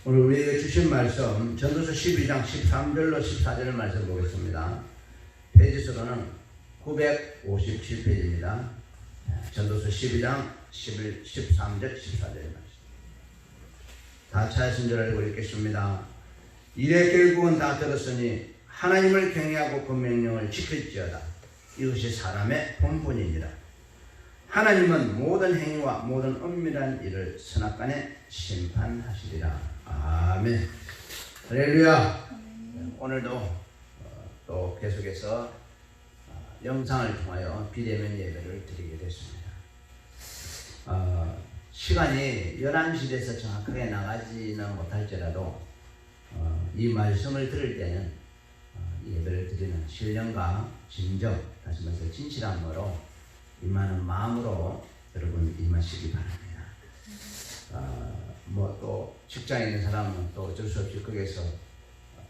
오늘 우리에게 주신 말씀 전도서 12장 13절로 14절을 말씀 보겠습니다. 페이지 수로는 957페이지입니다. 전도서 12장 11, 13절 14절의 말씀. 다 찾으신 줄 알고 읽겠습니다. 이래 결국은 다 들었으니 하나님을 경외하고 그 명령을 지킬지어다. 이것이 사람의 본분이니라. 하나님은 모든 행위와 모든 은밀한 일을 선악간에 심판하시리라. 아멘. 할렐루야. 오늘도 또 계속해서 영상을 통하여 비대면 예배를 드리게 됐습니다. 시간이 11시에서 정확하게 나가지는 못할지라도 이 말씀을 들을 때는 예배를 드리는 신령과 진정, 다시 말해서 진실함으로 임하는 마음으로 여러분 임하시기 바랍니다. 뭐 또 직장에 있는 사람은 또 어쩔 수 없이 거기에서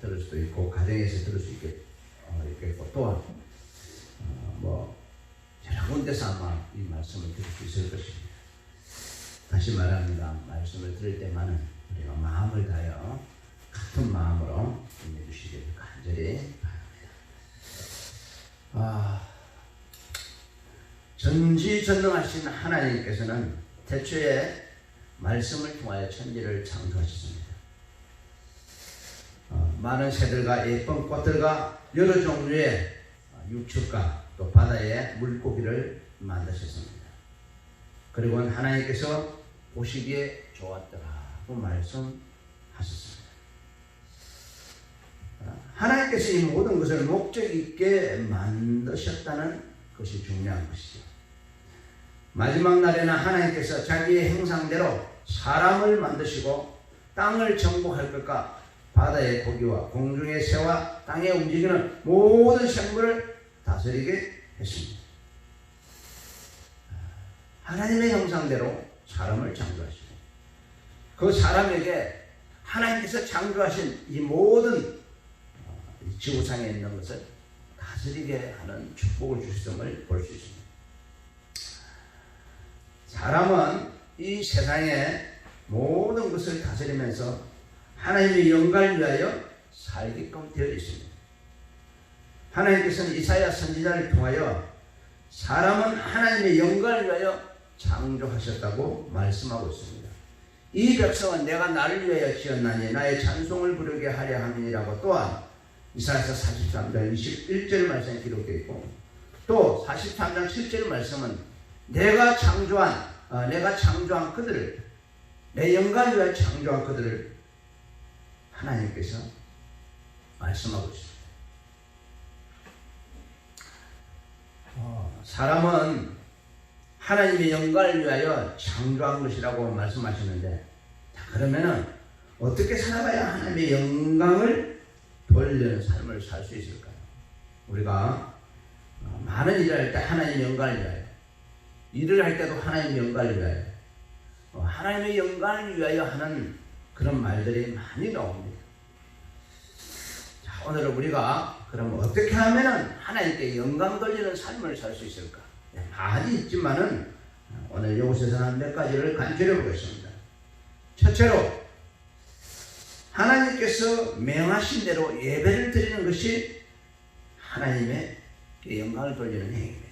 들을 수도 있고 가정에서 들을 수 있겠고 또한 뭐 여러 군데서 아마 이 말씀을 들을 수 있을 것입니다. 다시 말합니다. 말씀을 들을 때만은 우리가 마음을 다하여 같은 마음으로 임해주시길 간절히 바랍니다. 전지전능하신 하나님께서는 태초에 말씀을 통하여 천지를 창조하셨습니다. 많은 새들과 예쁜 꽃들과 여러 종류의 육축과 또 바다의 물고기를 만드셨습니다. 그리고 하나님께서 보시기에 좋았더라고 말씀하셨습니다. 하나님께서 이 모든 것을 목적 있게 만드셨다는 것이 중요한 것이죠. 마지막 날에는 하나님께서 자기의 형상대로 사람을 만드시고 땅을 정복할 것과 바다의 고기와 공중의 새와 땅에 움직이는 모든 생물을 다스리게 했습니다. 하나님의 형상대로 사람을 창조하시고 그 사람에게 하나님께서 창조하신 이 모든 지구상에 있는 것을 다스리게 하는 축복을 주셨음을 볼 수 있습니다. 사람은 이 세상의 모든 것을 다스리면서 하나님의 영광을 위하여 살게끔 되어 있습니다. 하나님께서는 이사야 선지자를 통하여 사람은 하나님의 영광을 위하여 창조하셨다고 말씀하고 있습니다. 이 백성은 내가 나를 위하여 지었나니 나의 찬송을 부르게 하려 함이라고 또한 이사야서 43장 21절 말씀에 기록되어 있고 또 43장 7절 말씀은 내가 창조한 그들을 내 영광을 위하여 창조한 그들을 하나님께서 말씀하고 있습니다. 사람은 하나님의 영광을 위하여 창조한 것이라고 말씀하시는데 그러면은 어떻게 살아가야 하나님의 영광을 돌리는 삶을 살 수 있을까요? 우리가 많은 일을 할 때 하나님의 영광을 위하여 일을 할 때도 하나님의 영광을 위하여 하나님의 영광을 위하여 하는 그런 말들이 많이 나옵니다. 자, 오늘은 우리가 그럼 어떻게 하면은 하나님께 영광 돌리는 삶을 살 수 있을까? 많이 있지만은 오늘 이곳에서는 몇 가지를 간추려 보겠습니다. 첫째로 하나님께서 명하신 대로 예배를 드리는 것이 하나님의 영광을 돌리는 행위입니다.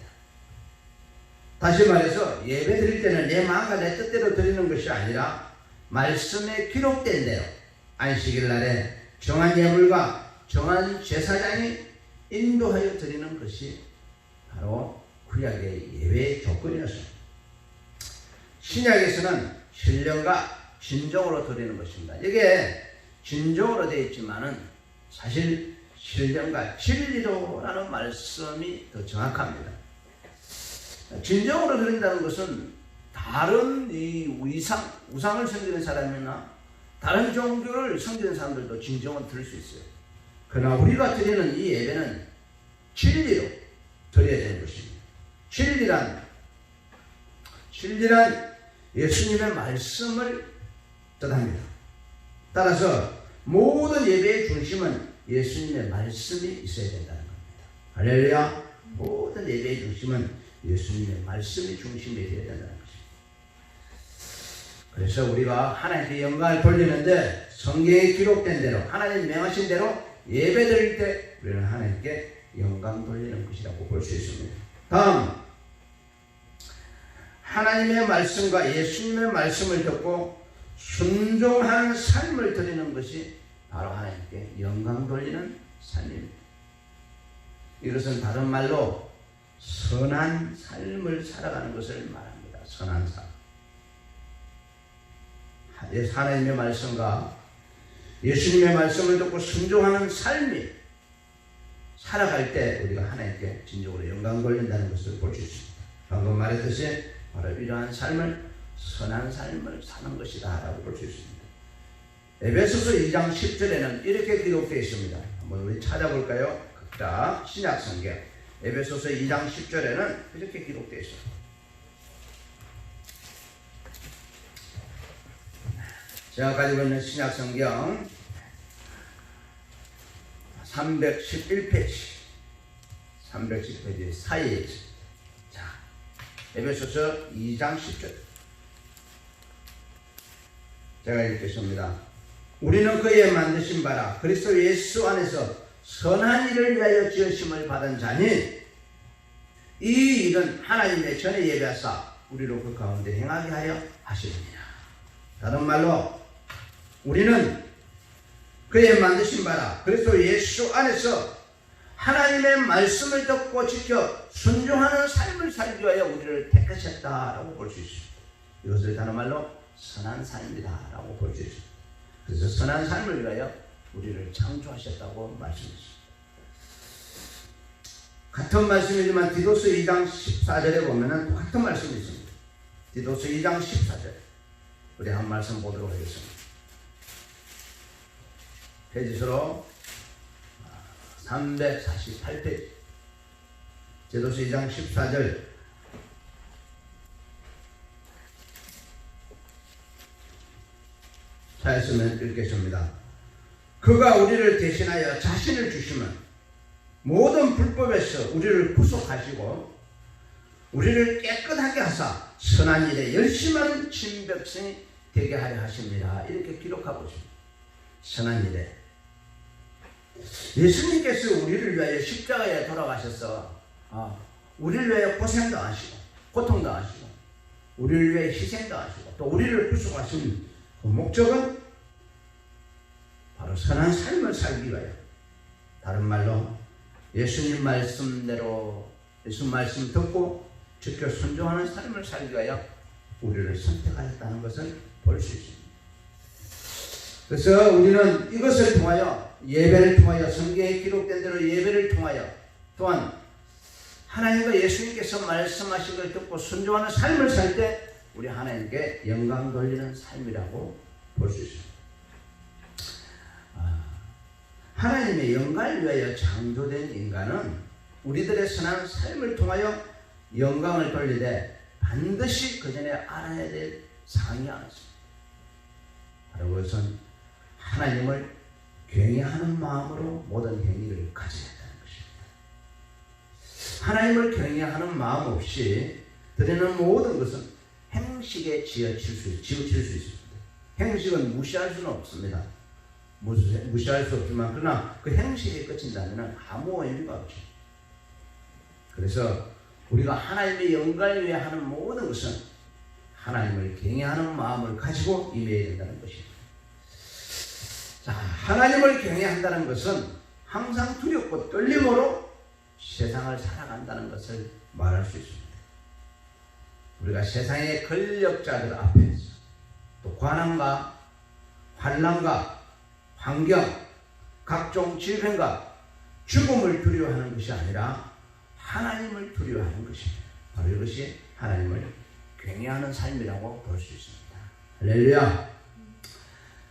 다시 말해서 예배 드릴 때는 내 마음과 내 뜻대로 드리는 것이 아니라 말씀에 기록된 대로 안식일 날에 정한 예물과 정한 제사장이 인도하여 드리는 것이 바로 구약의 예배의 조건이었습니다. 신약에서는 신령과 진정으로 드리는 것입니다. 이게 진정으로 되어 있지만은 사실 신령과 진리로라는 말씀이 더 정확합니다. 진정으로 드린다는 것은 다른 이 우상을 섬기는 사람이나 다른 종교를 섬기는 사람들도 진정으로 드릴 수 있어요. 그러나 우리가 드리는 이 예배는 진리로 드려야 되는 것입니다. 진리란 예수님의 말씀을 뜻합니다. 따라서 모든 예배의 중심은 예수님의 말씀이 있어야 된다는 겁니다. 할렐루야. 모든 예배의 중심은 예수님의 말씀이 중심이 되어야 된다는 것입니다. 그래서 우리가 하나님께 영광을 돌리는데 성경에 기록된 대로 하나님 명하신 대로 예배드릴 때 우리는 하나님께 영광 돌리는 것이라고 볼 수 있습니다. 다음, 하나님의 말씀과 예수님의 말씀을 듣고 순종하는 삶을 드리는 것이 바로 하나님께 영광 돌리는 삶입니다. 이것은 다른 말로 선한 삶을 살아가는 것을 말합니다. 선한 삶. 하나님의 말씀과 예수님의 말씀을 듣고 순종하는 삶이 살아갈 때 우리가 하나님께 진정으로 영광 돌린다는 것을 볼 수 있습니다. 방금 말했듯이 바로 이러한 삶을 선한 삶을 사는 것이다 라고 볼 수 있습니다. 에베소서 2장 10절에는 이렇게 기록되어 있습니다. 한번 우리 찾아볼까요? 각자 신약성경 에베소서 2장 10절에는 이렇게 기록되어 있습니다. 제가 가지고 있는 신약성경 311페이지 311페이지 사이에 있습니다. 자, 에베소서 2장 10절 제가 읽겠습니다. 우리는 그의 만드신 바라 그리스도 예수 안에서 선한 일을 위하여 지으심을 받은 자니 이 일은 하나님의 전에 예비하사 우리로 그 가운데 행하게 하여 하시느니라. 다른 말로 우리는 그의 만드신 바라 그리스도 예수 안에서 하나님의 말씀을 듣고 지켜 순종하는 삶을 살기 위하여 우리를 택하셨다라고 볼 수 있습니다. 이것을 다른 말로 선한 삶이다 라고 볼 수 있습니다. 그래서 선한 삶을 위하여 우리를 창조하셨다고 말씀했습니다. 같은 말씀이지만 디도서 2장 14절에 보면 똑같은 말씀이 있습니다. 디도서 2장 14절 우리 한 말씀 보도록 하겠습니다. 페이지수로 348페이지 디도서 2장 14절 찾았으면 읽겠습니다. 그가 우리를 대신하여 자신을 주시면 모든 불법에서 우리를 구속하시고 우리를 깨끗하게 하사 선한 일에 열심한 진백성이 되게 하려 하십니다. 이렇게 기록하고 있습니다. 선한 일에 예수님께서 우리를 위하여 십자가에 돌아가셔서 우리를 위하여 고생당하시고 고통당하시고 우리를 위하여 희생당하시고 또 우리를 구속하신 그 목적은 바로 선한 삶을 살기 위하여 다른 말로 예수님 말씀대로 예수 말씀 듣고 지켜 순종하는 삶을 살기 위하여 우리를 선택하셨다는 것을 볼 수 있습니다. 그래서 우리는 이것을 통하여 예배를 통하여 성경에 기록된 대로 예배를 통하여 또한 하나님과 예수님께서 말씀하신 것을 듣고 순종하는 삶을 살 때 우리 하나님께 영광 돌리는 삶이라고 볼 수 있습니다. 하나님의 영광을 위하여 창조된 인간은 우리들의 선한 삶을 통하여 영광을 돌리되 반드시 그 전에 알아야 될 사항이 하나 있습니다. 바로 그것은 하나님을 경외하는 마음으로 모든 행위를 가져야 한다는 것입니다. 하나님을 경외하는 마음 없이 드리는 모든 것은 행식에 지어칠 수 있습니다. 행식은 무시할 수는 없습니다. 무시할 수 없지만 그러나 그 행식에 그친다면 아무 의미가 없죠. 그래서 우리가 하나님의 영광을 위해 하는 모든 것은 하나님을 경외하는 마음을 가지고 임해야 된다는 것입니다. 자, 하나님을 경외한다는 것은 항상 두렵고 떨림으로 세상을 살아간다는 것을 말할 수 있습니다. 우리가 세상의 권력자들 앞에서 또 관한과 환난과 환경, 각종 질병과 죽음을 두려워하는 것이 아니라 하나님을 두려워하는 것입니다. 바로 이것이 하나님을 경외하는 삶이라고 볼 수 있습니다. 할렐루야.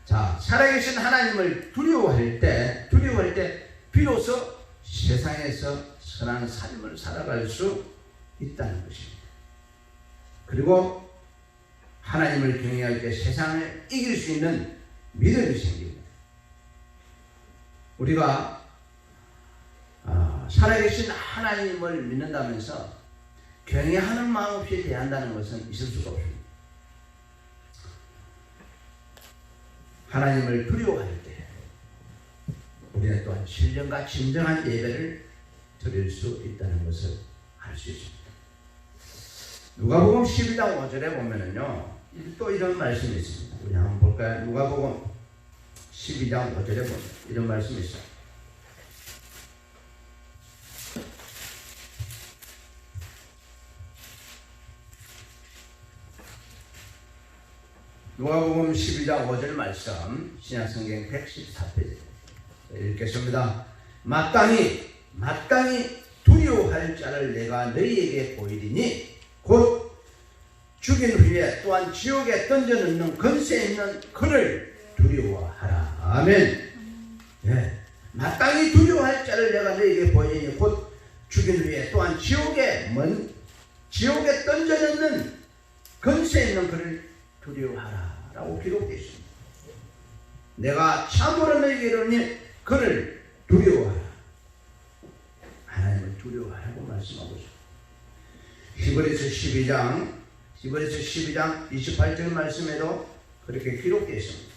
자, 살아계신 하나님을 두려워할 때 비로소 세상에서 선한 삶을 살아갈 수 있다는 것입니다. 그리고 하나님을 경외할 때 세상을 이길 수 있는 믿음이 생깁니다. 우리가 살아계신 하나님을 믿는다면서 경외하는 마음 없이 대한다는 것은 있을 수가 없습니다. 하나님을 두려워할 때 우리는 또한 신령과 진정한 예배를 드릴 수 있다는 것을 알 수 있습니다. 누가복음 12장 5절에 보면은요, 또 이런 말씀이 있습니다. 우리 한번 볼까요? 누가복음 12장 5절에 보면 이런 말씀이 있어요. 누가복음 12장 5절 말씀, 신약성경 114페이지 읽겠습니다. 마땅히 두려워할 자를 내가 너희에게 보이리니 곧 죽인 후에 또한 지옥에 던져넣는 권세 있는 그를 두려워하라. 아멘. 네. 마땅히 두려워할 자를 내가 너희에게 보이리니 곧 죽인 후에 또한 지옥에 던져넣는 권세 있는 그를 두려워하라 라고 기록되어 있습니다. 내가 참으로 너희에게 이르노니 그를 두려워하라. 하나님을 두려워하라고 말씀하고 있습니다. 히브리서 12장 28절 말씀에도 그렇게 기록되어 있습니다.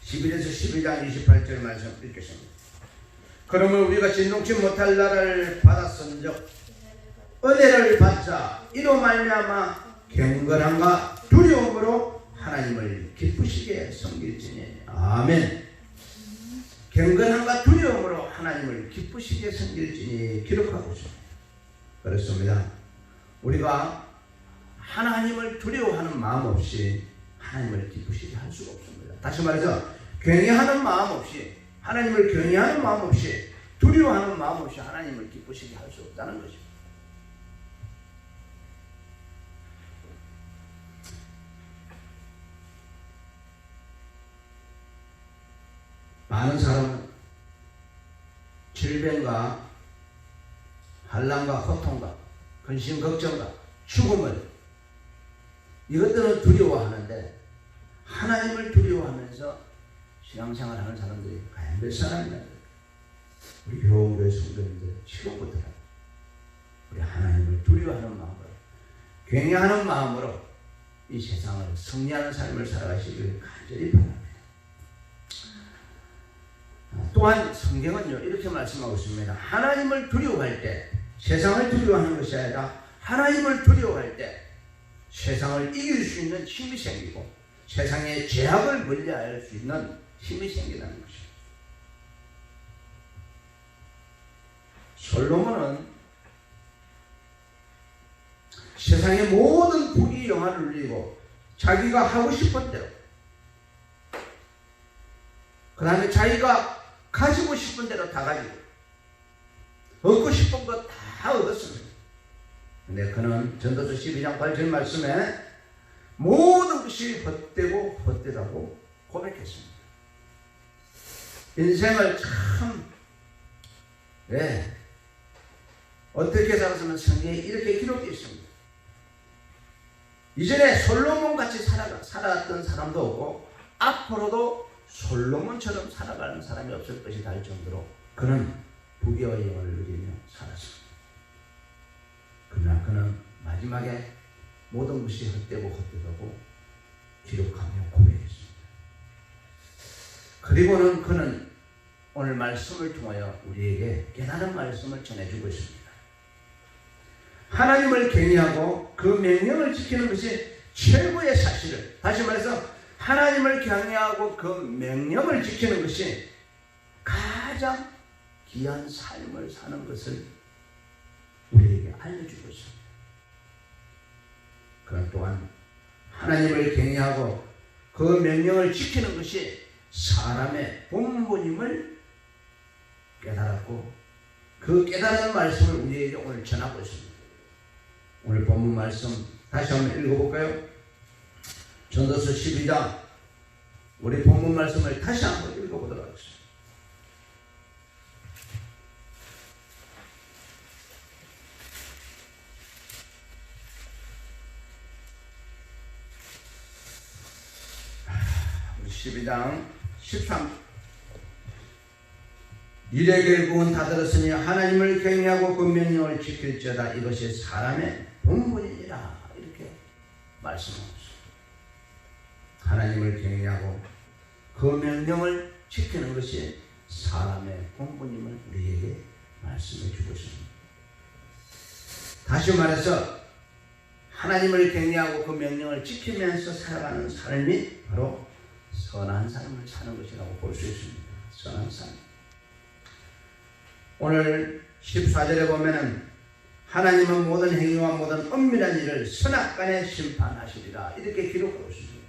히브리서 12장 28절 말씀 읽겠습니다. 그러므로 우리가 진동치 못할 나라를 받았은즉 은혜를 받자 이로 말미암아 경건함과 두려움으로 하나님을 기쁘시게 섬길지니. 아멘. 경건함과 두려움으로 하나님을 기쁘시게 섬길지니 기록하고 있습니다. 그렇습니다. 우리가 하나님을 두려워하는 마음 없이 하나님을 기쁘시게 할 수가 없습니다. 다시 말해서 경외하는 마음 없이, 하나님을 경외하는 마음 없이, 두려워하는 마음 없이 하나님을 기쁘시게 할 수 없다는 것입니다. 많은 사람은 질병과 환난과 고통과 근심 걱정과 죽음을 이것들은 두려워하는데 하나님을 두려워하면서 신앙생활하는 사람들이 과연 몇 사람이나 우리 교회 성도님들 지금부터 우리 하나님을 두려워하는 마음으로 경외하는 마음으로 이 세상을 승리하는 삶을 살아가시길 간절히 바랍니다. 또한 성경은요 이렇게 말씀하고 있습니다. 하나님을 두려워할 때 세상을 두려워하는 것이 아니라 하나님을 두려워할 때 세상을 이길 수 있는 힘이 생기고 세상의 죄악을 멀리할 수 있는 힘이 생긴다는 것입니다. 솔로몬은 세상의 모든 부귀 영화를 누리고 자기가 하고 싶은 대로, 그 다음에 자기가 가지고 싶은 대로 다 가지고 얻고 싶은 것 다 얻었습니다. 근데 그는 전도서 12장 8절 말씀에 모든 것이 헛되고 헛되다고 고백했습니다. 인생을 참 어떻게 살았으면 성경에 이렇게 기록되어 있습니다. 이전에 솔로몬같이 살았던 사람도 없고 앞으로도 솔로몬처럼 살아가는 사람이 없을 것이다 할 정도로 그는 부귀와 영화를 누리며 살았습니다. 그러나 그는 마지막에 모든 것이 헛되고 헛되다고 기록하며 고백했습니다. 그리고는 그는 오늘 말씀을 통하여 우리에게 깨달은 말씀을 전해주고 있습니다. 하나님을 경외하고 그 명령을 지키는 것이 최고의 사실을, 다시 말해서 하나님을 경외하고 그 명령을 지키는 것이 가장 귀한 삶을 사는 것을 우리에게 알려주고 있습니다. 그런 또한 하나님을 경외하고 그 명령을 지키는 것이 사람의 본분임을 깨달았고 그 깨달은 말씀을 우리에게 오늘 전하고 있습니다. 오늘 본문 말씀 다시 한번 읽어볼까요? 전도서 12장 우리 본문 말씀을 다시 한번 읽어보도록 하겠습니다. 우리 12장 13 이래 결국은 다 들었으니 하나님을 경외하고 그 명령을 지킬지어다 이것이 사람의 본분이니라 이렇게 말씀하셨습니다. 하나님을 경외하고 그 명령을 지키는 것이 사람의 본분임을 우리에게 말씀해 주고 있습니다. 다시 말해서 하나님을 경외하고 그 명령을 지키면서 살아가는 삶이 바로 선한 삶을 사는 것이라고 볼 수 있습니다. 선한 삶. 오늘 14절에 보면은 하나님은 모든 행위와 모든 은밀한 일을 선악간에 심판하시리라 이렇게 기록하고 있습니다.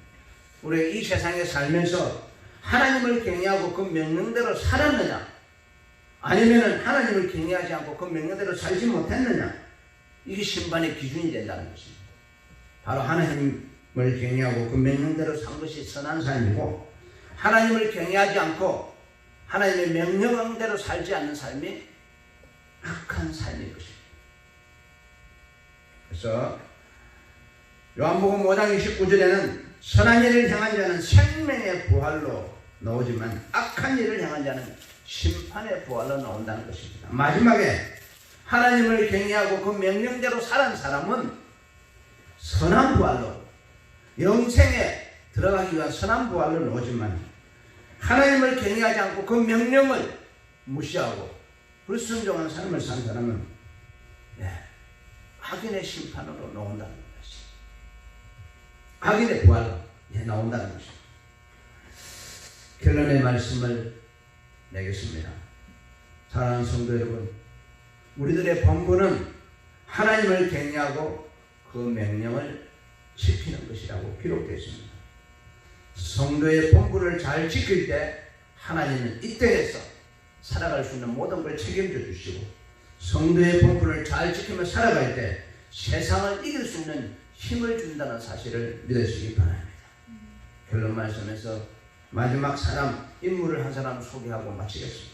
우리가 이 세상에 살면서 하나님을 경외하고 그 명령대로 살았느냐, 아니면 하나님을 경외하지 않고 그 명령대로 살지 못했느냐, 이게 심판의 기준이 된다는 것입니다. 바로 하나님을 경외하고 그 명령대로 산 것이 선한 삶이고, 하나님을 경외하지 않고 하나님의 명령대로 살지 않는 삶이 악한 삶인 것입니다. 그래서 요한복음 5장 29절에는 선한 일을 향한 자는 생명의 부활로 나오지만 악한 일을 향한 자는 심판의 부활로 나온다는 것입니다. 마지막에 하나님을 경외하고 그 명령대로 살은 사람은 선한 부활로, 영생에 들어가기 위한 선한 부활로 나오지만, 하나님을 경외하지 않고 그 명령을 무시하고 불순종한 삶을 산 사람은 악인의 심판으로 나온다는 것입니다. 악인의 부활로 나온다는 것입니다. 결론의 말씀을 내겠습니다. 사랑하는 성도 여러분, 우리들의 본분은 하나님을 경외하고 그 명령을 지키는 것이라고 기록되어 있습니다. 성도의 본분을 잘 지킬 때 하나님은 이 땅에서 살아갈 수 있는 모든 걸 책임져 주시고, 성도의 본분을 잘 지키며 살아갈 때 세상을 이길 수 있는 힘을 준다는 사실을 믿으시기 바랍니다. 결론 말씀에서 마지막 사람, 인물을 한 사람 소개하고 마치겠습니다.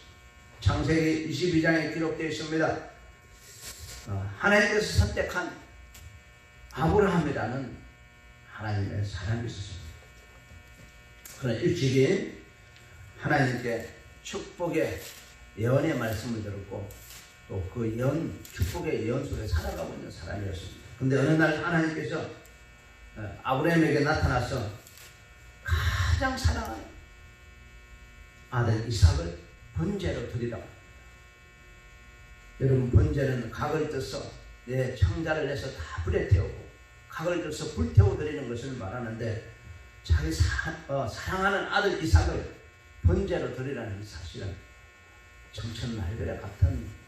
창세기 22장에 기록되어 있습니다. 하나님께서 선택한 아브라함이라는 하나님의 사람이 있었습니다. 그는 일찍이 하나님께 축복의 예언의 말씀을 들었고, 또 그 축복의 예언 속에 살아가고 있는 사람이었습니다. 그런데 어느 날 하나님께서 아브라함에게 나타나서 가장 사랑하는 아들 이삭을 번제로 드리라고. 여러분, 번제는 각을 떠서 내 청자를 내서 다 불에 태우고 각을 떠서 불태워 드리는 것을 말하는데, 자기 사랑하는 아들 이삭을 번제로 드리라는 사실은 정천날벼락 같은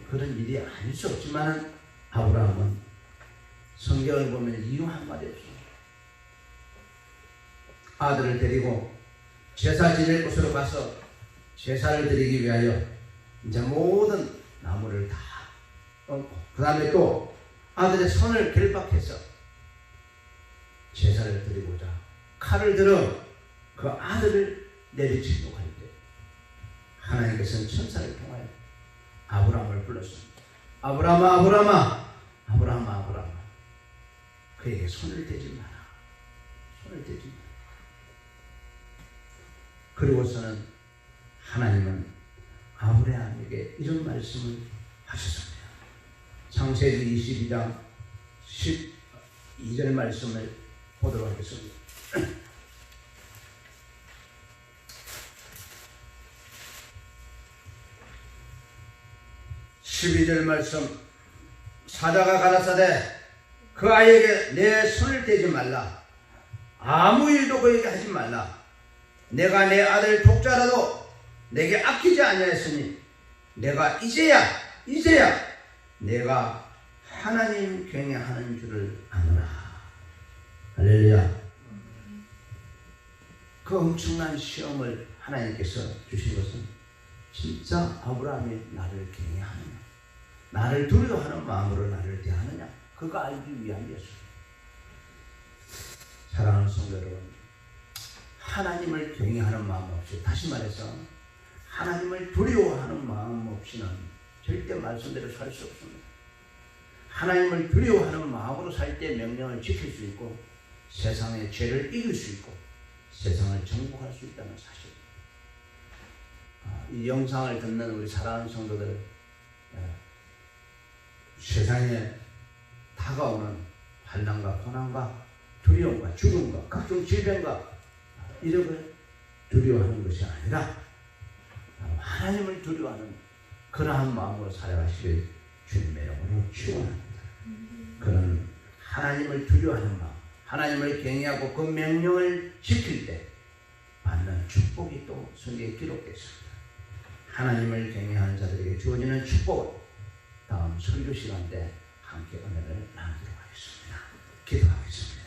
그런 일이 아닐 수 없지만, 아브라함은 성경을 보면 이유 한마디 없습니다. 아들을 데리고 제사 지낼 곳으로 가서 제사를 드리기 위하여 이제 모든 나무를 다 얹고, 그 다음에 또 아들의 손을 결박해서 제사를 드리고자 칼을 들어 그 아들을 내리치려고 할 때, 하나님께서는 천사를 통하여 아브라함을 불렀습니다. 아브라함아, 아브라함아, 아브라함아, 아브라함아, 그에게 손을 대지 마라. 손을 대지 마라. 그리고서는 하나님은 아브라함에게 이런 말씀을 하셨습니다. 창세기 22장 12절 말씀을 보도록 하겠습니다. 12절 말씀, 사자가 가라사대 그 아이에게 내 손을 대지 말라. 아무 일도 그에게 하지 말라. 내가 내 아들 독자라도 내게 아끼지 아니하였으니 내가 이제야 내가 하나님 경외하는 줄을 아노라. 할렐루야. 그 엄청난 시험을 하나님께서 주신 것은 진짜 아브라함이 나를 경외하느냐, 나를 두려워하는 마음으로 나를 대하느냐, 그거 알기 위함이었습니다. 사랑하는 성도 여러분, 하나님을 경외하는 마음 없이, 다시 말해서 하나님을 두려워하는 마음 없이는 절대 말씀대로 살 수 없습니다. 하나님을 두려워하는 마음으로 살 때 명령을 지킬 수 있고, 세상의 죄를 이길 수 있고, 세상을 정복할 수 있다는 사실. 이 영상을 듣는 우리 사랑하는 성도들, 세상에 다가오는 환난과 고난과 두려움과 죽음과 각종 질병과 이런 걸 두려워하는 것이 아니라 하나님을 두려워하는 그러한 마음으로 살아가시길 주님의 이름으로 축원합니다. 그런 하나님을 두려워하는 마음, 하나님을 경외하고 그 명령을 지킬 때 받는 축복이 또 성경에 기록되어 있습니다. 하나님을 경외하는 자들에게 주어지는 축복을 다음 설교 시간 때 함께 은혜를 나누도록 하겠습니다. 기도하겠습니다.